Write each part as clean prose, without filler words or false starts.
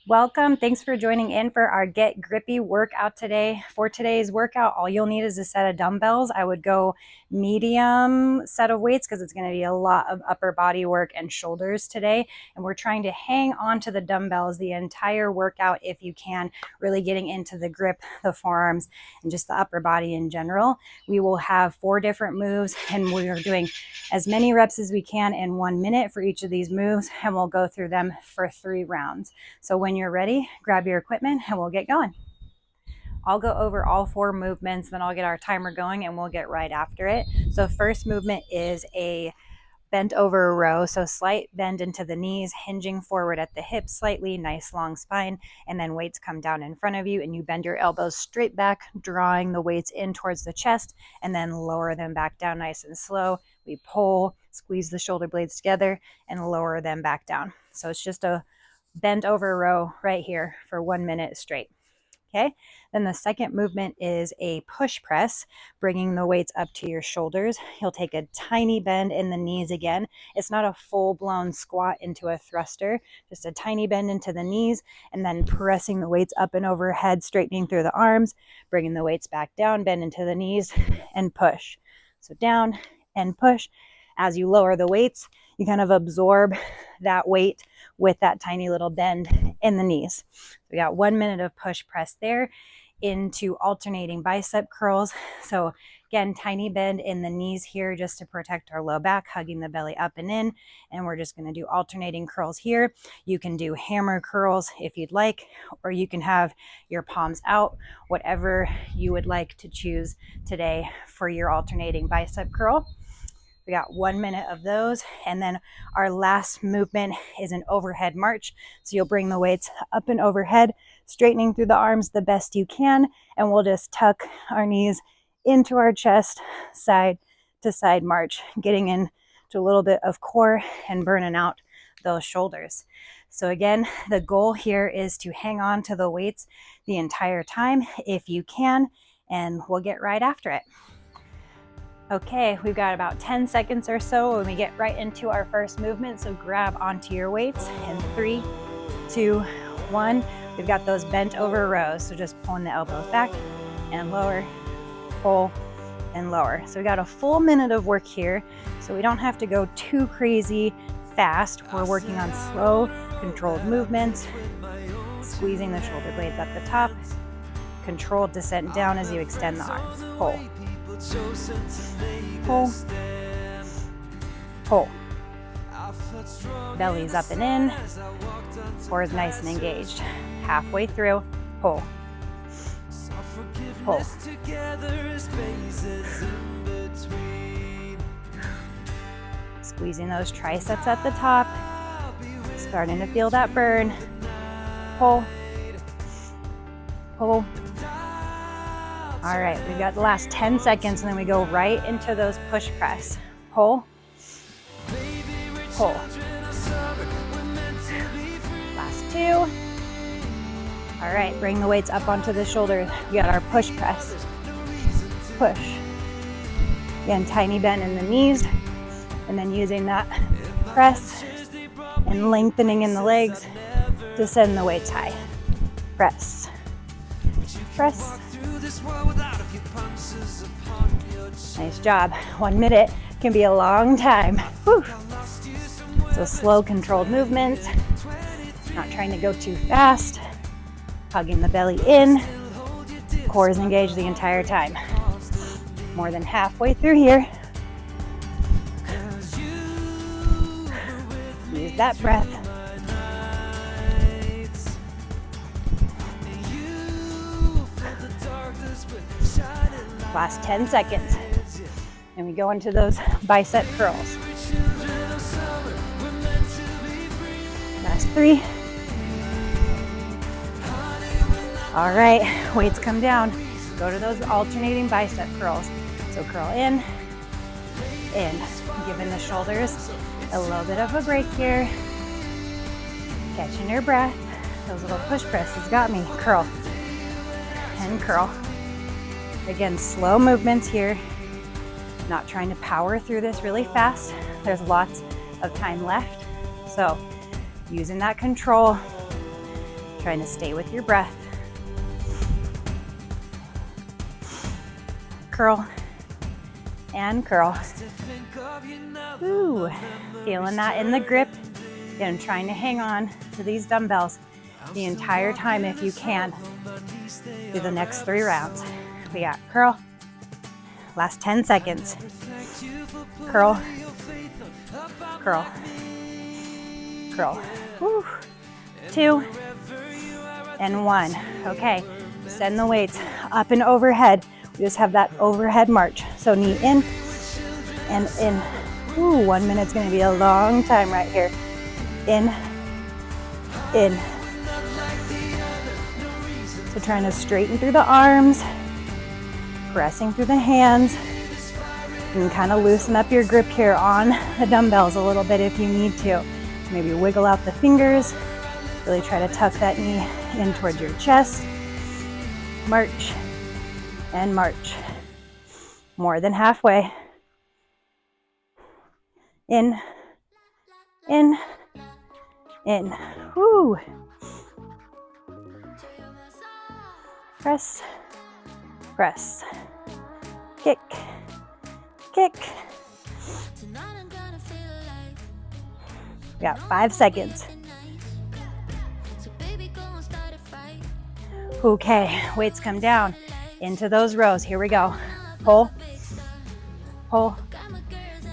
Welcome. Thanks for joining in for our Get Grippy workout today. For today's workout, all you'll need is a set of dumbbells. I would go medium set of weights because it's going to be a lot of upper body work and shoulders today. And we're trying to hang on to the dumbbells the entire workout if you can, really getting into the grip, the forearms, and just the upper body in general. We will have 4 different moves and we are doing as many reps as we can in 1 minute for each of these moves, and we'll go through them for 3 rounds. So when you're ready, grab your equipment and we'll get going. I'll go over all 4 movements, then I'll get our timer going and we'll get right after it. So first movement is a bent over row. So slight bend into the knees, hinging forward at the hips slightly, nice long spine, and then weights come down in front of you and you bend your elbows straight back, drawing the weights in towards the chest and then lower them back down nice and slow. We pull, squeeze the shoulder blades together and lower them back down. So it's just a bent over row right here for 1 minute straight. Okay, then the second movement is a push press, bringing the weights up to your shoulders. You'll take a tiny bend in the knees again. It's not a full-blown squat into a thruster, just a tiny bend into the knees, and then pressing the weights up and overhead, straightening through the arms, bringing the weights back down, bend into the knees, and push. So down and push. As you lower the weights, you kind of absorb that weight with that tiny little bend in the knees. We got 1 minute of push press there into alternating bicep curls. So again, tiny bend in the knees here just to protect our low back, hugging the belly up and in. And we're just going to do alternating curls here. You can do hammer curls if you'd like, or you can have your palms out, whatever you would like to choose today for your alternating bicep curl. We got 1 minute of those. And then our last movement is an overhead march. So you'll bring the weights up and overhead, straightening through the arms the best you can. And we'll just tuck our knees into our chest, side to side march, getting into a little bit of core and burning out those shoulders. So again, the goal here is to hang on to the weights the entire time if you can, and we'll get right after it. Okay, we've got about 10 seconds or so when we get right into our first movement. So grab onto your weights in 3, 2, 1. We've got those bent over rows. So just pulling the elbows back and lower, pull and lower. So we got a full minute of work here. So we don't have to go too crazy fast. We're working on slow, controlled movements, squeezing the shoulder blades at the top, controlled descent down as you extend the arms. Pull. Pull, pull. Belly's up and in. Core is nice and engaged. Halfway through, pull, pull. Squeezing those triceps at the top. Starting to feel that burn. Pull, pull. All right, we've got the last 10 seconds and then we go right into those push press. Pull, pull. Last 2. All right, bring the weights up onto the shoulders. We got our push press. Push. Again, tiny bend in the knees and then using that press and lengthening in the legs to send the weights high. Press, press. Nice job. 1 minute can be a long time. Whew. So slow, controlled movements. Not trying to go too fast. Hugging the belly in. Core is engaged the entire time. More than halfway through here. Use that breath. Last 10 seconds. And we go into those bicep curls. Last 3. All right, weights come down. Go to those alternating bicep curls. So curl in, giving the shoulders a little bit of a break here. Catching your breath. Those little push presses got me. Curl and curl. Again, slow movements here. Not trying to power through this really fast. There's lots of time left. So using that control, Trying to stay with your breath. Curl and curl. Ooh, feeling that in the grip. Again, trying to hang on to these dumbbells the entire time if you can. Do the next 3 rounds. We got curl. Last 10 seconds. Curl. Curl. Curl. Woo. 2 and 1. Okay, send the weights up and overhead. We just have that overhead march. So knee in and in. Ooh, 1 minute's gonna be a long time right here. In. So trying to straighten through the arms, pressing through the hands. You can kind of loosen up your grip here on the dumbbells a little bit if you need to. Maybe wiggle out the fingers. Really try to tuck that knee in towards your chest. March and march. More than halfway. In. Woo. Press, press. Kick. We got 5 seconds. Okay, weights come down into those rows. Here we go. Pull, pull,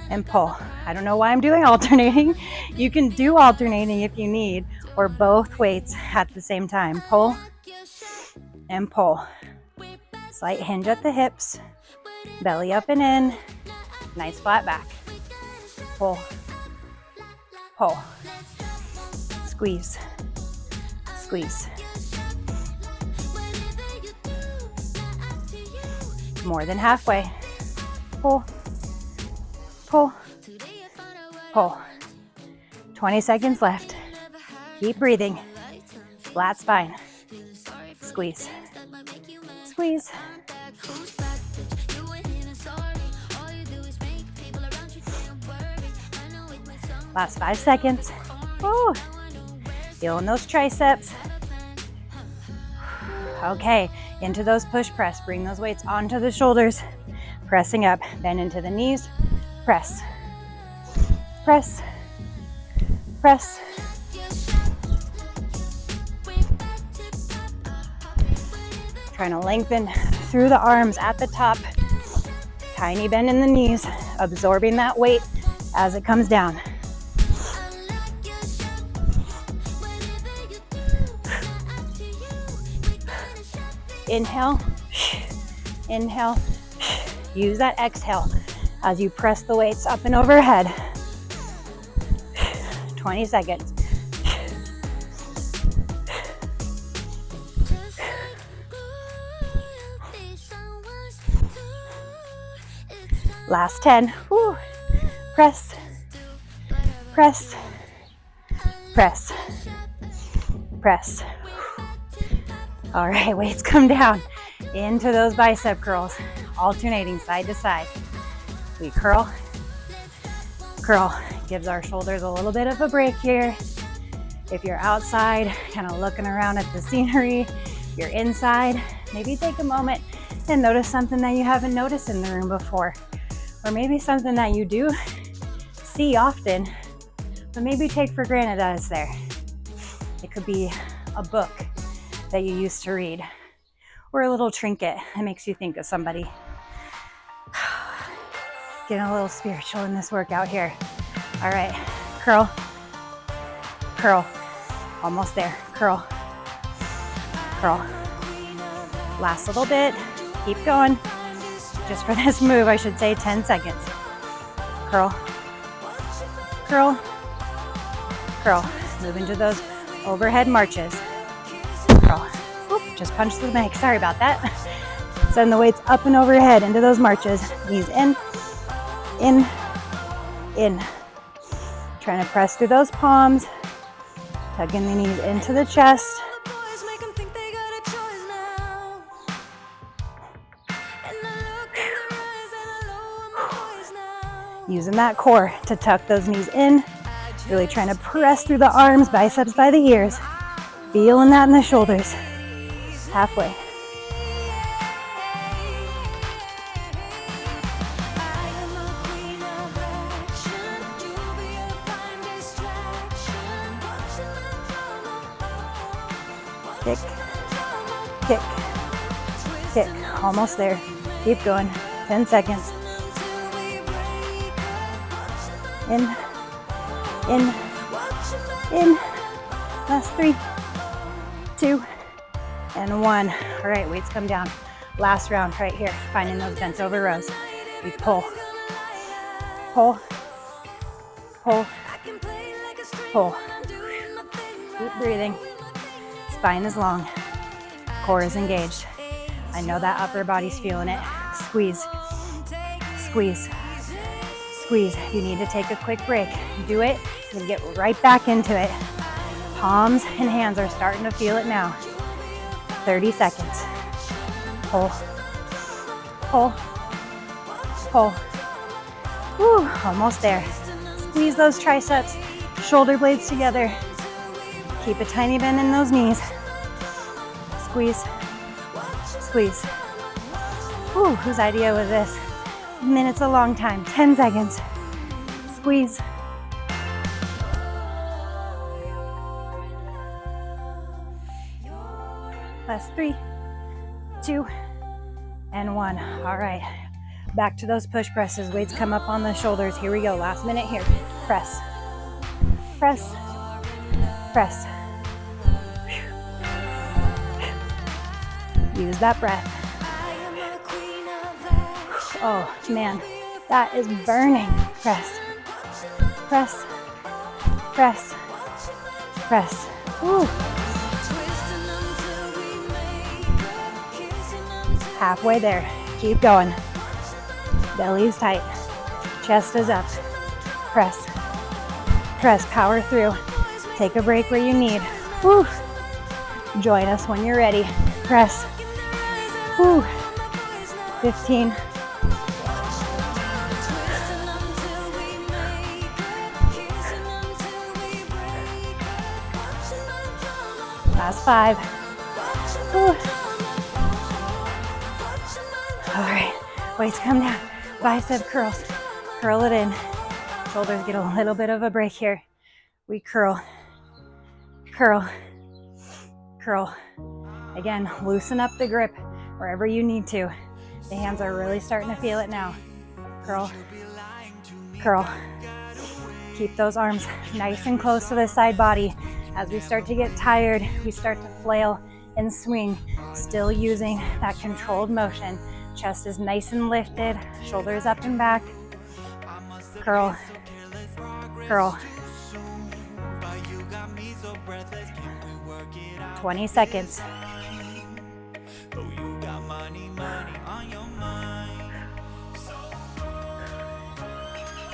and pull. I don't know why I'm doing alternating. You can do alternating if you need, or both weights at the same time. Pull and pull. Slight hinge at the hips. Belly up and in. Nice flat back. Pull, pull. Squeeze, squeeze. More than halfway. Pull, pull, pull. 20 seconds left. Keep breathing. Flat spine. Squeeze, squeeze. Last 5 seconds. Woo. Feeling those triceps. Okay, into those push press. Bring those weights onto the shoulders. Pressing up, bend into the knees. Press, press, press. Trying to lengthen through the arms at the top. Tiny bend in the knees, absorbing that weight as it comes down. Inhale, inhale. Use that exhale as you press the weights up and overhead. 20 seconds. Last 10. Woo. Press, press, press, press. All right, weights come down into those bicep curls, alternating side to side. We curl, curl. Gives our shoulders a little bit of a break here. If you're outside, kind of looking around at the scenery, if you're inside, maybe take a moment and notice something that you haven't noticed in the room before. Or maybe something that you do see often, but maybe take for granted that it's there. It could be a book that you used to read, or a little trinket that makes you think of somebody. Getting a little spiritual in this workout here. All right, curl, curl, almost there, curl, curl. Last little bit, keep going. Just for this move, I should say 10 seconds. Curl, curl, curl. Move into those overhead marches. Curl. Oop, just punched through the mic, sorry about that. Send the weights up and overhead into those marches. Knees in, in, in. Trying to press through those palms. Tugging the knees into the chest. Using that core to tuck those knees in. Really trying to press through the arms, biceps by the ears. Feeling that in the shoulders. Halfway. Kick, kick, kick. Almost there. Keep going. 10 seconds. In, in, in. Last 3, 2, and 1. All right, weights come down. Last round right here. Finding those bent over rows. We pull, pull, pull, pull. Keep breathing. Spine is long. Core is engaged. I know that upper body's feeling it. Squeeze, squeeze, squeeze. If you need to take a quick break, do it and get right back into it. Palms and hands are starting to feel it now. 30 seconds. Pull, pull, pull. Woo, almost there. Squeeze those triceps, shoulder blades together. Keep a tiny bend in those knees. Squeeze, squeeze. Woo, whose idea was this? Minute's a long time. 10 seconds. Squeeze. Last 3, 2, and 1. All right, back to those push presses. Weights come up on the shoulders. Here we go. Last minute here. Press, press, press. Use that breath. Oh man, that is burning. Press, press, press, press. Woo. Halfway there. Keep going. Belly is tight. Chest is up. Press, press. Power through. Take a break where you need. Woo. Join us when you're ready. Press. Woo. 15. Last 5. Woo. All right, weights come down. Bicep curls. Curl it in. Shoulders get a little bit of a break here. We curl, curl, curl. Again, loosen up the grip wherever you need to. The hands are really starting to feel it now. Curl, curl. Keep those arms nice and close to the side body. As we start to get tired, we start to flail and swing, still using that controlled motion. Chest is nice and lifted, shoulders up and back. Curl, curl. 20 seconds.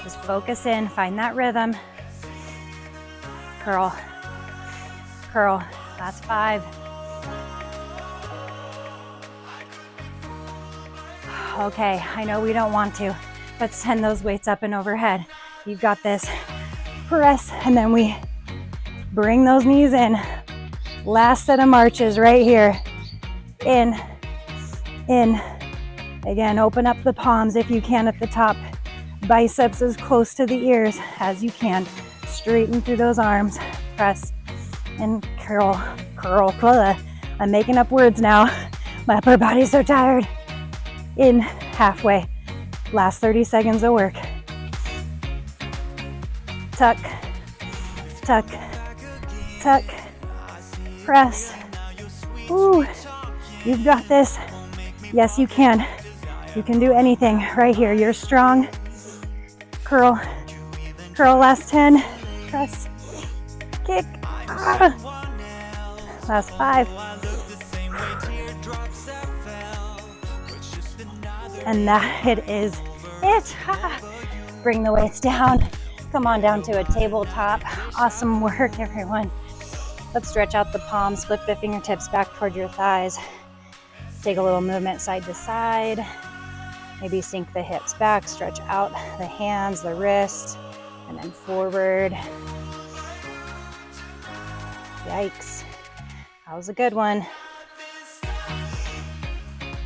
Just focus in, find that rhythm. Curl, curl. Last 5. Okay, I know we don't want to, but send those weights up and overhead. You've got this. Press, and then we bring those knees in. Last set of marches right here. In, in. Again, open up the palms if you can at the top. Biceps as close to the ears as you can. Straighten through those arms. Press and curl, curl. I'm making up words now. My upper body's so tired. In, halfway. Last 30 seconds of work. Tuck, tuck, tuck. Press. Ooh, you've got this. Yes, you can. You can do anything right here. You're strong. Curl, curl. Last 10. Press, kick. Ah. Last 5. And that it is it. Bring the weights down. Come on down to a tabletop. Awesome work, everyone. Let's stretch out the palms, flip the fingertips back toward your thighs. Take a little movement side to side. Maybe sink the hips back, stretch out the hands, the wrists, and then forward. Yikes. That was a good one.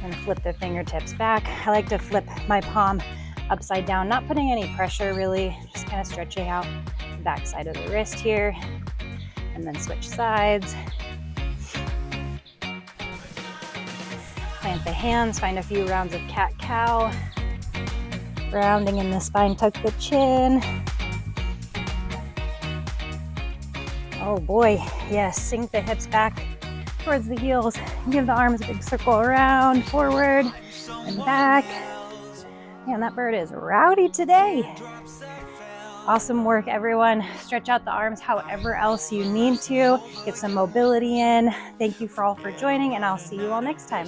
And flip the fingertips back. I like to flip my palm upside down, not putting any pressure really, just kind of stretching out the back side of the wrist here. And then switch sides. Plant the hands, find a few rounds of cat-cow. Rounding in the spine, tuck the chin. Oh boy, yes, sink the hips back towards the heels. Give the arms a big circle around, forward and back. Man, that bird is rowdy today. Awesome work, everyone. Stretch out the arms however else you need to. Get some mobility in. Thank you all for joining, and I'll see you all next time.